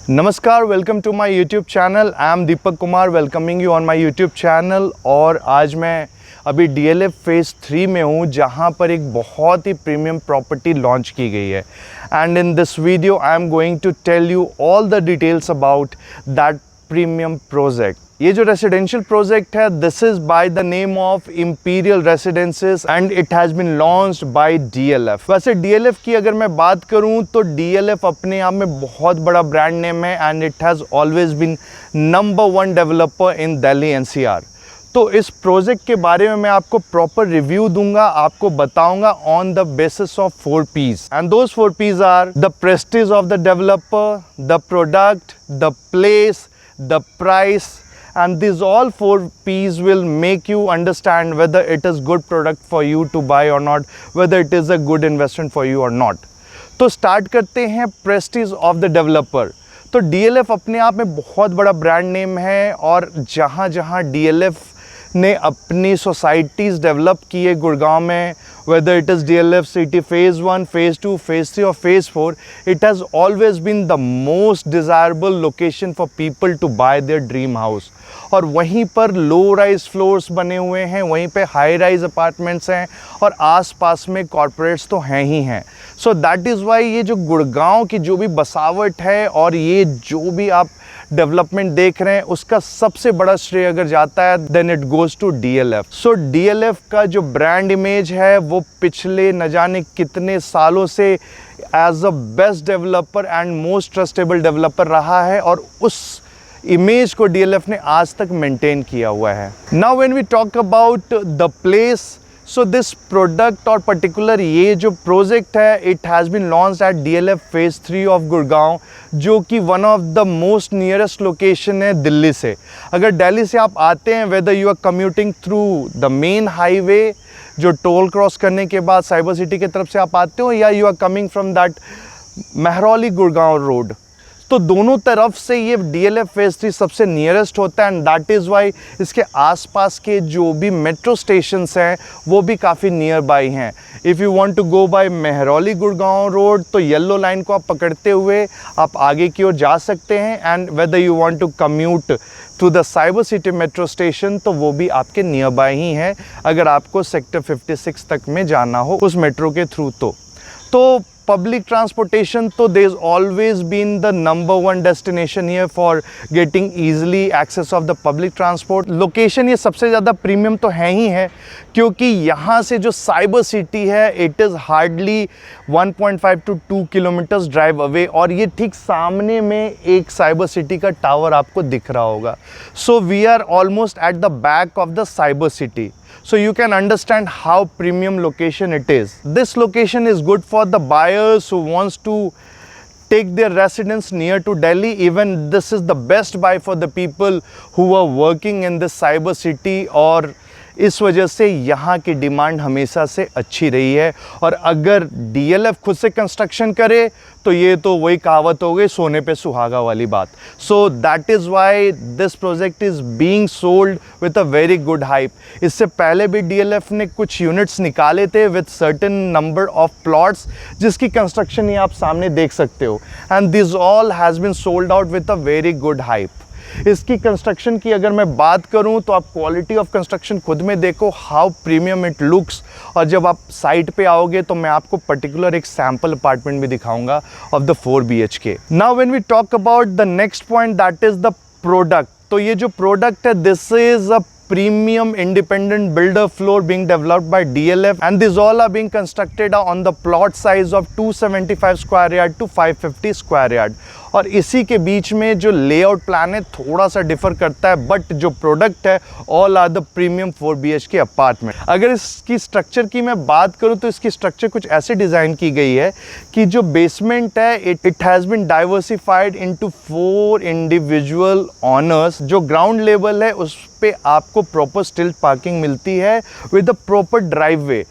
नमस्कार, welcome to my YouTube channel. I am Deepak Kumar, welcoming you on my YouTube channel. और आज मैं अभी DLF फेज़ 3 में हूँ, जहाँ पर एक बहुत ही प्रीमियम प्रॉपर्टी लॉन्च की गई है। And in this video I am going to tell you all the details about that premium project. ये जो रेसिडेंशियल प्रोजेक्ट है, this is by the name of imperial residences and it has been launched by DLF। वैसे DLF की अगर मैं बात करूं तो DLF अपने आप में बहुत बड़ा ब्रांड नेम है and it has always been number 1 developer in Delhi NCR। तो इस प्रोजेक्ट के बारे में मैं आपको प्रॉपर रिव्यू दूंगा, आपको बताऊंगा on the basis of 4 P's and those 4 P's are the prestige of the developer, the product, the place, the price, and these all 4 P's will make you understand whether it is good product for you to buy or not, whether it is a good investment for you or not। तो start करते हैं Prestige of the developer. तो DLF अपने आप में बहुत बड़ा brand name है और जहाँ जहाँ DLF ने अपनी सोसाइटीज़ डेवलप की है गुड़गांव में, whether it is DLF City Phase 1, Phase 2, Phase 3 or Phase 4, it has always been the most desirable location for people to buy their dream house। और वहीं पर लो राइज फ्लोर्स बने हुए हैं, वहीं पे हाई राइज अपार्टमेंट्स हैं और आसपास में कॉर्पोरेट्स तो हैं ही हैं। सो दैट इज़ वाई ये जो गुड़गांव की जो भी बसावट है और ये जो भी आप डेवलपमेंट देख रहे हैं, उसका सबसे बड़ा श्रेय अगर जाता है then it goes to DLF। So DLF का जो ब्रांड इमेज है वो पिछले न जाने कितने सालों से as a best developer and most trustable developer रहा है और उस इमेज को DLF ने आज तक मेंटेन किया हुआ है। Now when we talk about the place, so this product और पर्टिकुलर ये जो प्रोजेक्ट है, it has been launched at DLF phase 3 of Gurgaon, जो कि one of the most nearest location है दिल्ली से। अगर दिल्ली से आप आते हैं, whether you are commuting through the main highway जो टोल क्रॉस करने के बाद साइबर सिटी की तरफ से आप आते हो, या you are coming from that Mehrauli Gurgaon road, तो दोनों तरफ से ये DLF फेज़ 3 सबसे नियरेस्ट होता है एंड दैट इज़ वाई इसके आसपास के जो भी मेट्रो स्टेशंस हैं वो भी काफ़ी नियर बाई हैं। If you want to go by Mehrauli Gurgaon road तो येलो लाइन को आप पकड़ते हुए आप आगे की ओर जा सकते हैं and whether you want to commute to the cyber city metro station तो वो भी आपके नियर बाय ही हैं, अगर आपको सेक्टर 56 तक में जाना हो उस मेट्रो के थ्रू। तो पब्लिक ट्रांसपोर्टेशन तो there is always been the number 1 destination here for getting easily access of the public transport. Location ये सबसे ज़्यादा प्रीमियम तो है ही है, क्योंकि यहाँ से जो साइबर सिटी है it is hardly 1.5 to 2 kilometres drive away और ये ठीक सामने में एक साइबर सिटी का टावर आपको दिख रहा होगा। So we are almost at the back of the cyber city, so you can understand how premium location it is। This location is good for the buyers who wants to take their residence near to Delhi। Even this is the best buy for the people who are working in this cyber city, और इस वजह से यहाँ की demand हमेशा से अच्छी रही है। और अगर DLF खुद से कंस्ट्रक्शन करे तो ये तो वही कहावत हो गई, सोने पे सुहागा वाली बात। So that is why this project is being sold with a very good hype. इससे पहले भी DLF ने कुछ यूनिट्स निकाले थे with certain number of plots, जिसकी कंस्ट्रक्शन ये आप सामने देख सकते हो, and this all has been sold out with a very good hype. इसकी कंस्ट्रक्शन की अगर मैं बात करूं तो आप क्वालिटी ऑफ कंस्ट्रक्शन खुद में देखो, हाउ प्रीमियम इट लुक्स। और जब आप साइट पे आओगे तो मैं आपको पर्टिकुलर एक सैम्पल अपार्टमेंट भी दिखाऊंगा of the 4 BHK। Now when we talk about the next point, that is the product. तो ये जो प्रोडक्ट है, this is a premium independent builder floor being developed by DLF, and these all are being constructed on the plot size of 275 square yard to 550 square yard। और इसी के बीच में जो layout plan है थोड़ा सा डिफर करता है, बट जो प्रोडक्ट है all are the premium 4 BHK apartment. अगर इसकी स्ट्रक्चर की मैं बात करूं तो इसकी स्ट्रक्चर कुछ ऐसे डिज़ाइन की गई है कि जो बेसमेंट है it has been diversified into 4 individual owners. जो ग्राउंड लेवल है उस पे आपको प्रॉपर स्टिल्ट पार्किंग मिलती है विद अ प्रॉपर ड्राइववे,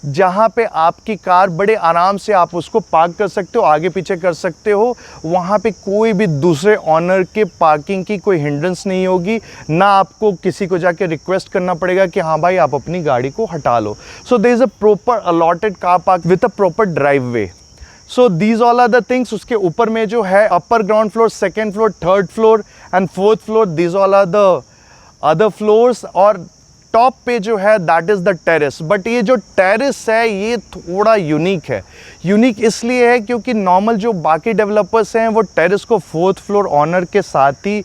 जहाँ पे आपकी कार बड़े आराम से आप उसको पार्क कर सकते हो, आगे पीछे कर सकते हो। वहाँ पे कोई भी दूसरे ऑनर के पार्किंग की कोई हिंड्रेंस नहीं होगी, ना आपको किसी को जाके रिक्वेस्ट करना पड़ेगा कि हाँ भाई आप अपनी गाड़ी को हटा लो। So there is a proper allotted car park with a proper driveway. So these all are the things. उसके ऊपर में जो है upper ground floor, second floor, third floor and fourth floor, these all are the other floors. और top पे जो है that is the terrace. But ये जो टेरेस है ये थोड़ा यूनिक है। यूनिक इसलिए है क्योंकि नॉर्मल जो बाकी डेवलपर्स हैं वो टेरेस को फोर्थ फ्लोर ऑनर के साथ ही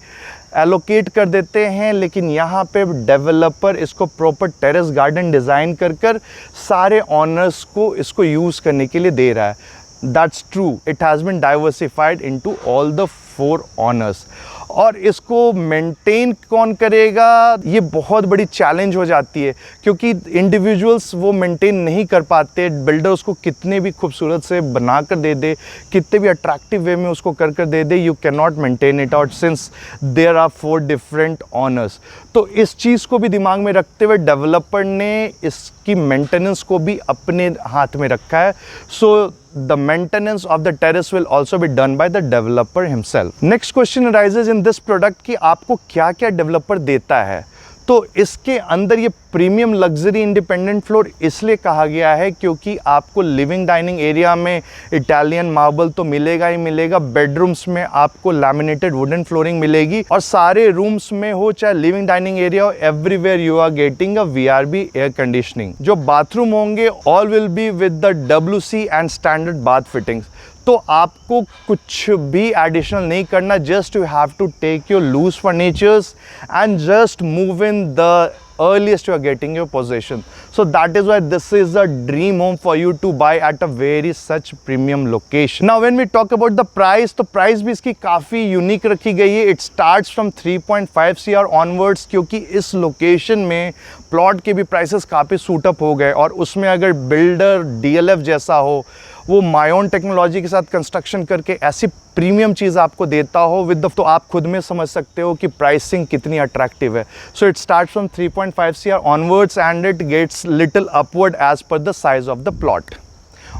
एलोकेट कर देते हैं, लेकिन यहाँ पे डेवलपर इसको प्रॉपर टेरेस गार्डन डिज़ाइन कर कर सारे ऑनर्स को इसको यूज़ करने के लिए दे रहा है। That's true, it has been diversified into all the 4 honours. और इसको मेंटेन कौन करेगा, ये बहुत बड़ी चैलेंज हो जाती है क्योंकि इंडिविजुअल्स वो मेंटेन नहीं कर पाते। बिल्डर उसको कितने भी खूबसूरत से बना कर दे दे, कितने भी अट्रैक्टिव वे में उसको कर दे दे, you can not maintain it out since there are 4 different owners. तो इस चीज़ को भी दिमाग में रखते हुए डेवलपर ने इसकी मेंटेनेंस को भी अपने हाथ में रखा है। सो the maintenance of the terrace will also be done by the developer himself. Next question arises in this product कि आपको क्या क्या डेवलपर देता है। तो इसके अंदर ये प्रीमियम लग्जरी इंडिपेंडेंट फ्लोर इसलिए कहा गया है क्योंकि आपको लिविंग डाइनिंग एरिया में इटालियन मार्बल तो मिलेगा ही मिलेगा, बेडरूम्स में आपको लैमिनेटेड वुडन फ्लोरिंग मिलेगी, और सारे रूम्स में हो चाहे लिविंग डाइनिंग एरिया हो, everywhere you are getting a VRB air conditioning. जो बाथरूम होंगे all will be with the WC and standard bath fittings. तो आपको कुछ भी एडिशनल नहीं करना, just you have to take your loose furnitures and just move in the earliest you are getting your possession. So that is why this is a dream home for you to buy at a very such premium location. Now when we talk about the price, तो price भी इसकी काफ़ी unique रखी गई है। It starts from 3.5 CR onwards क्योंकि इस location में प्लॉट के भी प्राइसेस काफ़ी सूटअप हो गए, और उसमें अगर बिल्डर DLF जैसा हो, वो मायोन टेक्नोलॉजी के साथ कंस्ट्रक्शन करके ऐसी प्रीमियम चीज़ आपको देता हो विद द, तो आप खुद में समझ सकते हो कि प्राइसिंग कितनी अट्रैक्टिव है। So it start from 3.5 CR onwards and it gets little upward as per the size of the plot.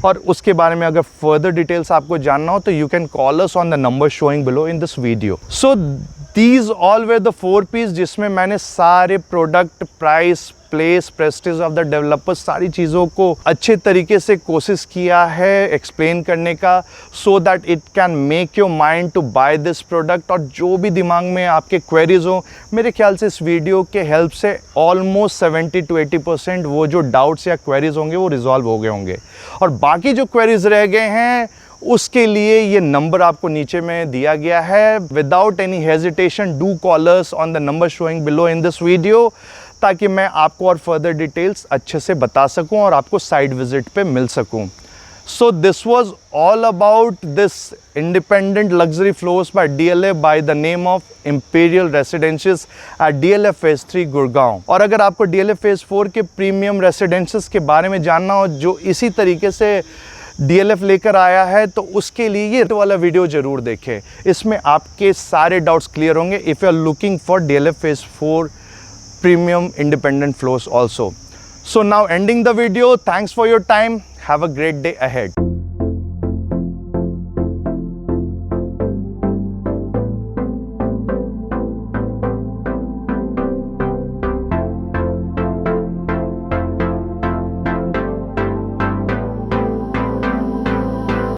और उसके बारे में अगर फर्दर डिटेल्स आपको जानना हो तो you can call us on the number showing below in this video. So these all were the 4 P's जिसमें मैंने सारे product, price, place, prestige of the developer, सारी चीज़ों को अच्छे तरीके से कोशिश किया है एक्सप्लेन करने का, so that it can make your mind to buy this product. और जो भी दिमाग में आपके क्वेरीज हो, मेरे ख्याल से इस वीडियो के हेल्प से ऑलमोस्ट 70 to 80% वो जो डाउट्स या क्वेरीज होंगे वो रिजॉल्व हो गए होंगे। और बाकी जो क्वेरीज रह गए हैं उसके लिए ये नंबर आपको नीचे में दिया गया है। Without any hesitation do call us on the number showing below in this video, ताकि मैं आपको और फर्दर डिटेल्स अच्छे से बता सकूं और आपको साइट विजिट पे मिल सकूं। So this was all about this independent luxury floors by DLF by the name of imperial residentials at DLF phase 3 Gurgaon. और अगर आपको DLF फेज 4 के प्रीमियम रेसिडेंशियल्स के बारे में जानना हो जो इसी तरीके से DLF लेकर आया है, तो उसके लिए ये वाला वीडियो जरूर देखें। इसमें आपके सारे डाउट्स क्लियर होंगे if you are looking for DLF phase 4 premium independent floors also. So now ending the video, thanks for your time, have a great day ahead.